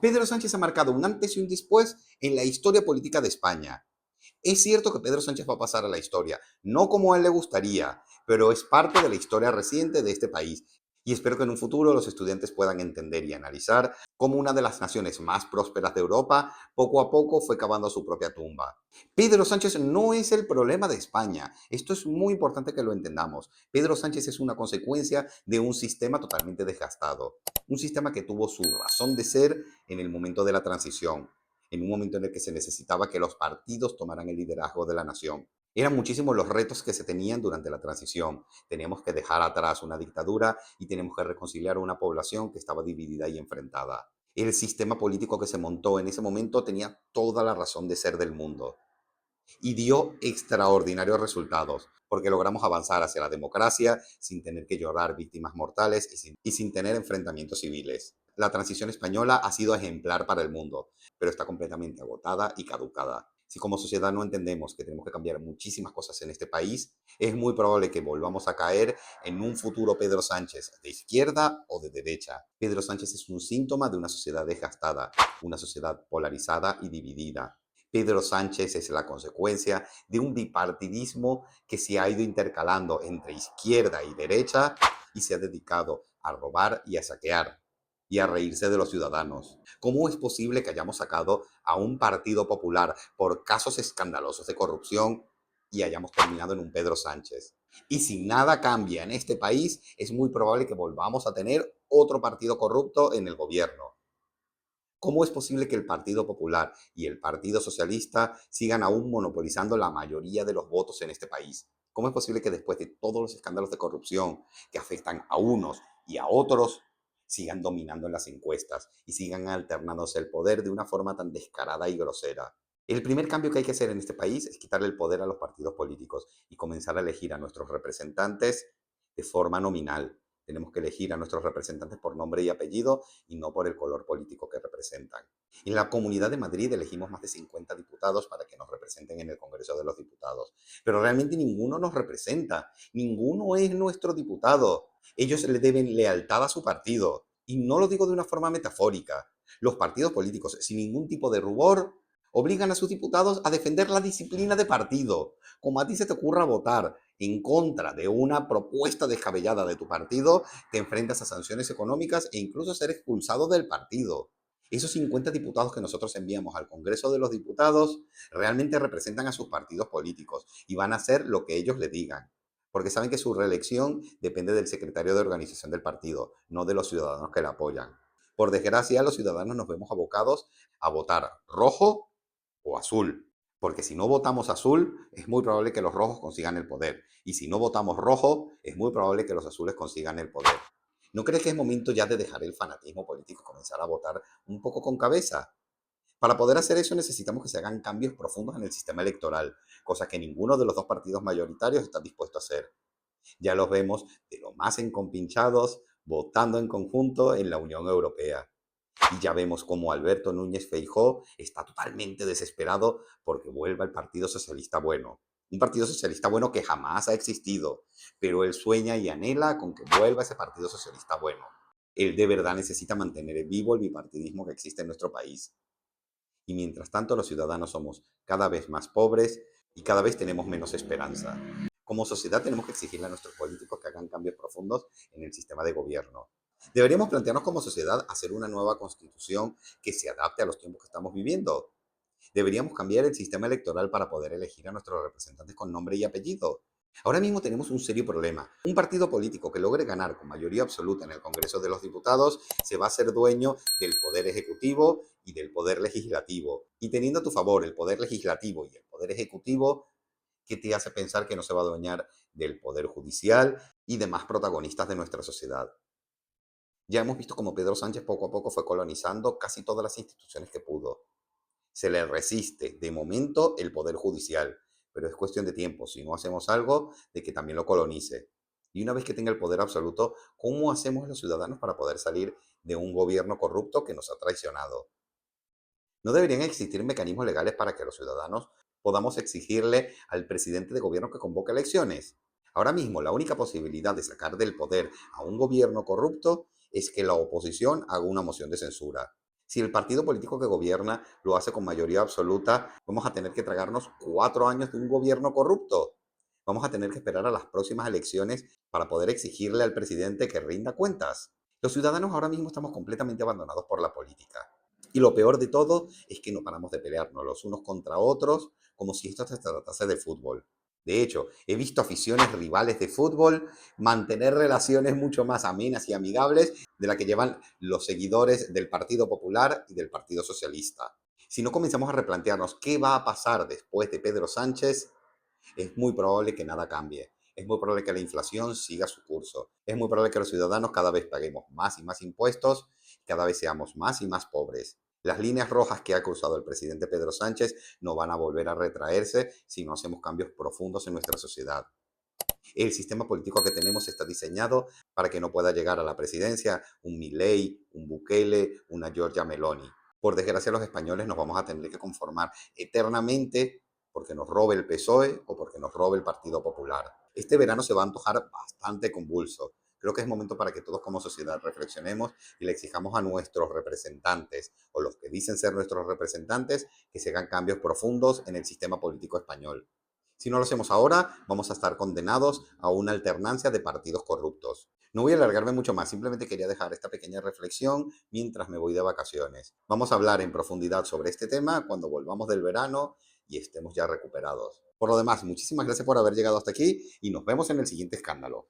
Pedro Sánchez ha marcado un antes y un después en la historia política de España. Es cierto que Pedro Sánchez va a pasar a la historia, no como a él le gustaría, pero es parte de la historia reciente de este país. Y espero que en un futuro los estudiantes puedan entender y analizar cómo una de las naciones más prósperas de Europa poco a poco fue cavando su propia tumba. Pedro Sánchez no es el problema de España. Esto es muy importante que lo entendamos. Pedro Sánchez es una consecuencia de un sistema totalmente desgastado. Un sistema que tuvo su razón de ser en el momento de la transición, en un momento en el que se necesitaba que los partidos tomaran el liderazgo de la nación. Eran muchísimos los retos que se tenían durante la transición. Teníamos que dejar atrás una dictadura y tenemos que reconciliar una población que estaba dividida y enfrentada. El sistema político que se montó en ese momento tenía toda la razón de ser del mundo y dio extraordinarios resultados, porque logramos avanzar hacia la democracia sin tener que llorar víctimas mortales y sin tener enfrentamientos civiles. La transición española ha sido ejemplar para el mundo, pero está completamente agotada y caducada. Si como sociedad no entendemos que tenemos que cambiar muchísimas cosas en este país, es muy probable que volvamos a caer en un futuro Pedro Sánchez de izquierda o de derecha. Pedro Sánchez es un síntoma de una sociedad desgastada, una sociedad polarizada y dividida. Pedro Sánchez es la consecuencia de un bipartidismo que se ha ido intercalando entre izquierda y derecha y se ha dedicado a robar y a saquear y a reírse de los ciudadanos. ¿Cómo es posible que hayamos sacado a un partido popular por casos escandalosos de corrupción y hayamos terminado en un Pedro Sánchez? Y si nada cambia en este país, es muy probable que volvamos a tener otro partido corrupto en el gobierno. ¿Cómo es posible que el Partido Popular y el Partido Socialista sigan aún monopolizando la mayoría de los votos en este país? ¿Cómo es posible que después de todos los escándalos de corrupción que afectan a unos y a otros, sigan dominando en las encuestas y sigan alternándose el poder de una forma tan descarada y grosera? El primer cambio que hay que hacer en este país es quitarle el poder a los partidos políticos y comenzar a elegir a nuestros representantes de forma nominal. Tenemos que elegir a nuestros representantes por nombre y apellido y no por el color político que representan. En la Comunidad de Madrid elegimos más de 50 diputados para que nos representen en el Congreso de los Diputados. Pero realmente ninguno nos representa, ninguno es nuestro diputado. Ellos le deben lealtad a su partido. Y no lo digo de una forma metafórica. Los partidos políticos, sin ningún tipo de rubor, obligan a sus diputados a defender la disciplina de partido. Como a ti se te ocurra votar en contra de una propuesta descabellada de tu partido, te enfrentas a sanciones económicas e incluso a ser expulsado del partido. Esos 50 diputados que nosotros enviamos al Congreso de los Diputados realmente representan a sus partidos políticos y van a hacer lo que ellos le digan, porque saben que su reelección depende del secretario de organización del partido, no de los ciudadanos que la apoyan. Por desgracia, los ciudadanos nos vemos abocados a votar rojo o azul. Porque si no votamos azul, es muy probable que los rojos consigan el poder. Y si no votamos rojo, es muy probable que los azules consigan el poder. ¿No crees que es momento ya de dejar el fanatismo político y comenzar a votar un poco con cabeza? Para poder hacer eso necesitamos que se hagan cambios profundos en el sistema electoral, cosa que ninguno de los dos partidos mayoritarios está dispuesto a hacer. Ya los vemos de lo más encompinchados, votando en conjunto en la Unión Europea. Y ya vemos cómo Alberto Núñez Feijóo está totalmente desesperado porque vuelva el Partido Socialista Bueno. Un Partido Socialista Bueno que jamás ha existido, pero él sueña y anhela con que vuelva ese Partido Socialista Bueno. Él de verdad necesita mantener vivo el bipartidismo que existe en nuestro país. Y mientras tanto los ciudadanos somos cada vez más pobres y cada vez tenemos menos esperanza. Como sociedad tenemos que exigirle a nuestros políticos que hagan cambios profundos en el sistema de gobierno. Deberíamos plantearnos como sociedad hacer una nueva constitución que se adapte a los tiempos que estamos viviendo. Deberíamos cambiar el sistema electoral para poder elegir a nuestros representantes con nombre y apellido. Ahora mismo tenemos un serio problema. Un partido político que logre ganar con mayoría absoluta en el Congreso de los Diputados se va a ser dueño del poder ejecutivo y del poder legislativo. Y teniendo a tu favor el poder legislativo y el poder ejecutivo, ¿qué te hace pensar que no se va a adueñar del poder judicial y demás protagonistas de nuestra sociedad? Ya hemos visto cómo Pedro Sánchez poco a poco fue colonizando casi todas las instituciones que pudo. Se le resiste de momento el poder judicial, pero es cuestión de tiempo, si no hacemos algo, de que también lo colonice. Y una vez que tenga el poder absoluto, ¿cómo hacemos los ciudadanos para poder salir de un gobierno corrupto que nos ha traicionado? ¿No deberían existir mecanismos legales para que los ciudadanos podamos exigirle al presidente de gobierno que convoque elecciones? Ahora mismo, la única posibilidad de sacar del poder a un gobierno corrupto es que la oposición haga una moción de censura. Si el partido político que gobierna lo hace con mayoría absoluta, vamos a tener que tragarnos 4 años de un gobierno corrupto. Vamos a tener que esperar a las próximas elecciones para poder exigirle al presidente que rinda cuentas. Los ciudadanos ahora mismo estamos completamente abandonados por la política. Y lo peor de todo es que no paramos de pelearnos los unos contra otros como si esto se tratase de fútbol. De hecho, he visto aficiones rivales de fútbol mantener relaciones mucho más amenas y amigables de la que llevan los seguidores del Partido Popular y del Partido Socialista. Si no comenzamos a replantearnos qué va a pasar después de Pedro Sánchez, es muy probable que nada cambie. Es muy probable que la inflación siga su curso. Es muy probable que los ciudadanos cada vez paguemos más y más impuestos, cada vez seamos más y más pobres. Las líneas rojas que ha cruzado el presidente Pedro Sánchez no van a volver a retraerse si no hacemos cambios profundos en nuestra sociedad. El sistema político que tenemos está diseñado para que no pueda llegar a la presidencia un Milei, un Bukele, una Giorgia Meloni. Por desgracia, los españoles nos vamos a tener que conformar eternamente porque nos robe el PSOE o porque nos robe el Partido Popular. Este verano se va a antojar bastante convulso. Creo que es momento para que todos como sociedad reflexionemos y le exijamos a nuestros representantes o los que dicen ser nuestros representantes que se hagan cambios profundos en el sistema político español. Si no lo hacemos ahora, vamos a estar condenados a una alternancia de partidos corruptos. No voy a alargarme mucho más, simplemente quería dejar esta pequeña reflexión mientras me voy de vacaciones. Vamos a hablar en profundidad sobre este tema cuando volvamos del verano y estemos ya recuperados. Por lo demás, muchísimas gracias por haber llegado hasta aquí y nos vemos en el siguiente escándalo.